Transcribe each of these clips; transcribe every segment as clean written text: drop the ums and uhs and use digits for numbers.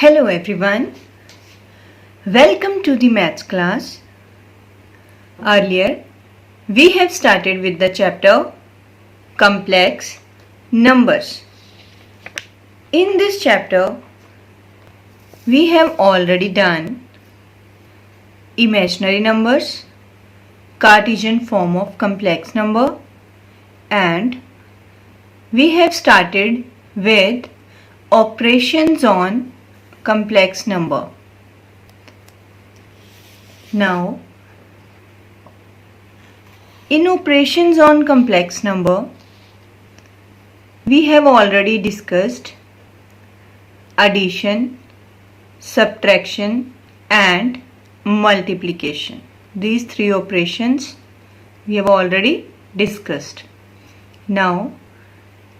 Hello everyone, welcome to the maths class. Earlier, we have started with the chapter Complex Numbers. In this chapter, we have already done imaginary numbers, Cartesian form of complex number, and we have started with operations on complex number. Now, in operations on complex number, we have already discussed addition, subtraction and multiplication. These three operations we have already discussed. Now,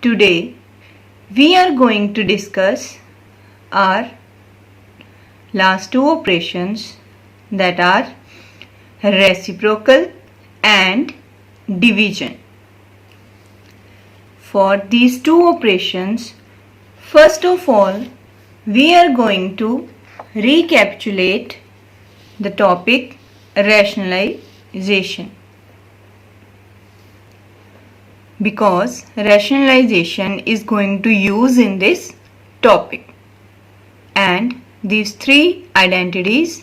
today we are going to discuss our last two operations, that are reciprocal and division. For these two operations, first of all, we are going to recapitulate the topic rationalization, because rationalization is going to use in this topic, and these three identities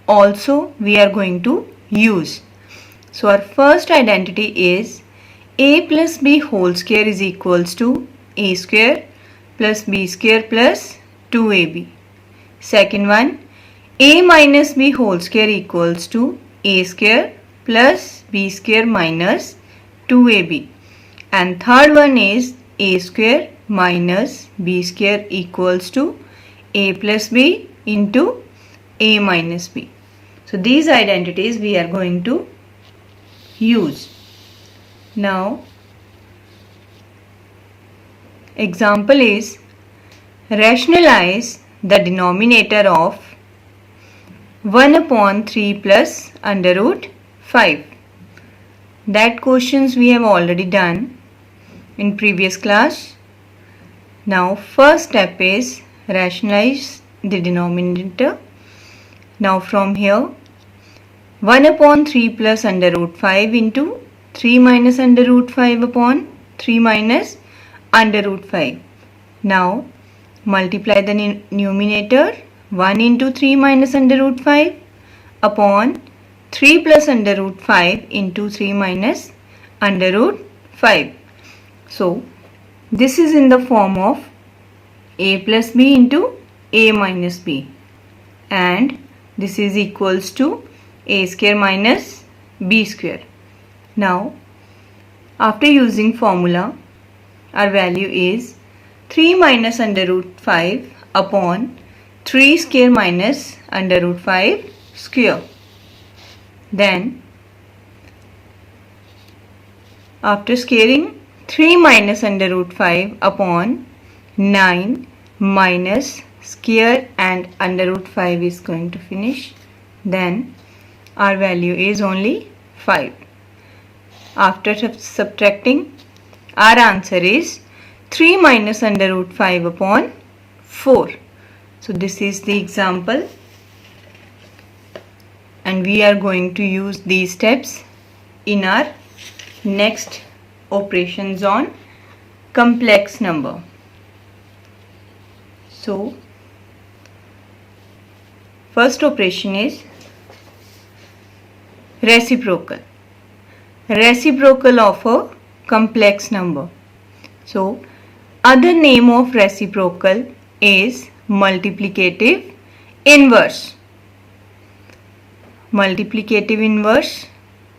also we are going to use. So our first identity is a plus b whole square is equals to a square plus b square plus 2ab. Second one, a minus b whole square equals to a square plus b square minus 2ab. And third one is a square minus b square equals to a plus b into a minus b. So these identities we are going to use. Now, example is rationalize the denominator of 1 upon 3 plus under root 5. That questions we have already done in previous class. Now, first step is rationalize the denominator. Now from here, 1 upon 3 plus under root 5 into 3 minus under root 5 upon 3 minus under root 5. Now multiply the numerator, 1 into 3 minus under root 5 upon 3 plus under root 5 into 3 minus under root 5. So this is in the form of a plus b into a minus b, and this is equals to a square minus b square. Now, after using formula, our value is 3 minus under root 5 upon 3 square minus under root 5 square. Then, after squaring, 3 minus under root 5 upon 9 minus square and under root 5 is going to finish. Then our value is only 5. After subtracting, our answer is 3 minus under root 5 upon 4. So this is the example, and we are going to use these steps in our next operations on complex number. So first operation is reciprocal. Reciprocal of a complex number. So other name of reciprocal is multiplicative inverse. Multiplicative inverse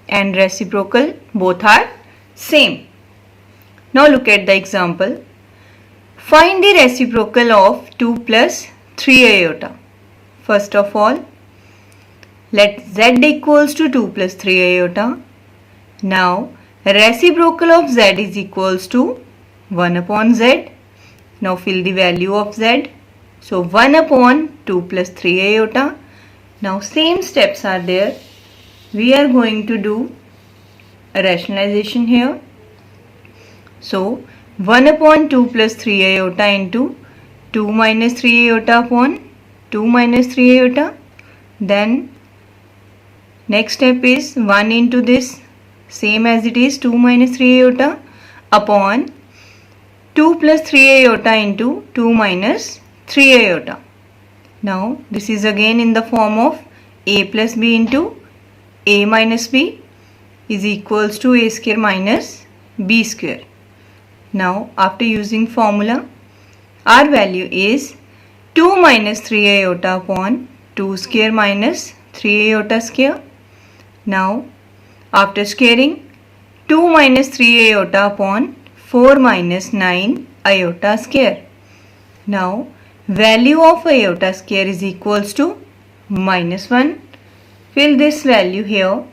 and reciprocal both are same. Now look at the example. Find the reciprocal of 2 plus 3 iota. First of all, let z equals to 2 plus 3 iota. Now, reciprocal of z is equals to 1 upon z. Now fill the value of z. So 1 upon 2 plus 3 iota. Now same steps are there. We are going to do a rationalization here. So 1 upon 2 plus 3 iota into 2 minus 3 iota upon 2 minus 3 iota. Then next step is 1 into this, same as it is 2 minus 3 iota upon 2 plus 3 iota into 2 minus 3 iota. Now this is again in the form of a plus b into a minus b is equals to a square minus b square. Now after using formula, our value is 2 minus 3 iota upon 2 square minus 3 iota square. Now after squaring, 2 minus 3 iota upon 4 minus 9 iota square. Now value of iota square is equals to minus 1. Fill this value here.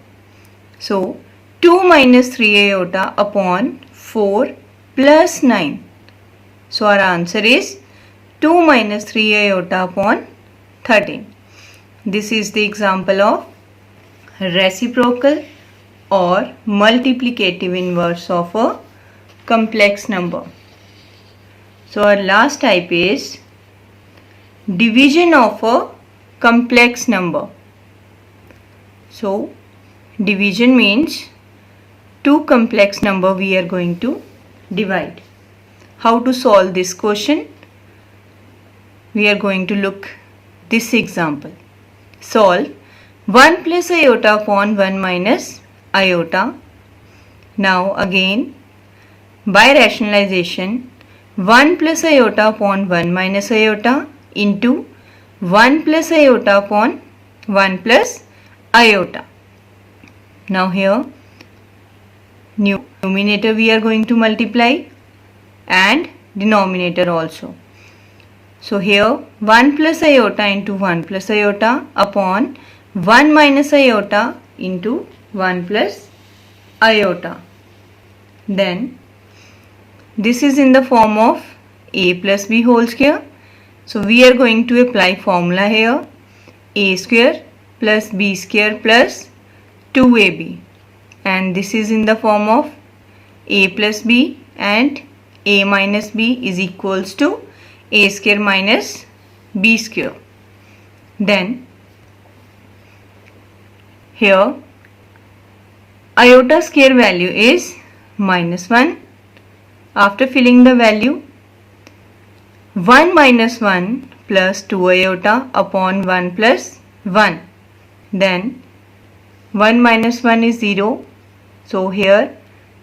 So 2 minus 3 iota upon 4 plus 9. So our answer is 2 minus 3 iota upon 13. This is the example of reciprocal or multiplicative inverse of a complex number. So our last type is division of a complex number. So division means two complex number we are going to divide. How to solve this question? We are going to look this example. Solve 1 plus iota upon 1 minus iota. Now again by rationalization, 1 plus iota upon 1 minus iota into 1 plus iota upon 1 plus iota. Now here numerator we are going to multiply and denominator also. So here 1 plus iota into 1 plus iota upon 1 minus iota into 1 plus iota. Then this is in the form of a plus b whole square. So we are going to apply formula here, a square plus b square plus 2ab, and this is in the form of a plus b and a minus b is equals to a square minus b square. Then here iota square value is minus 1. After filling the value, 1 minus 1 plus 2 iota upon 1 plus 1. Then 1 minus 1 is 0. So here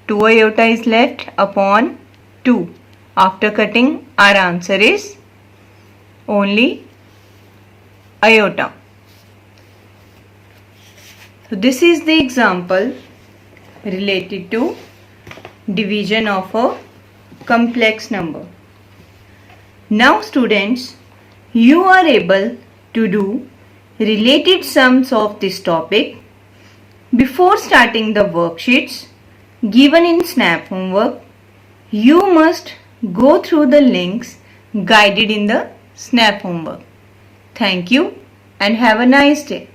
2 iota is left upon 2. After cutting, our answer is only iota. So this is the example related to division of a complex number. Now students, you are able to do related sums of this topic. Before starting the worksheets given in SNAP homework, you must go through the links guided in the SNAP homework. Thank you and have a nice day.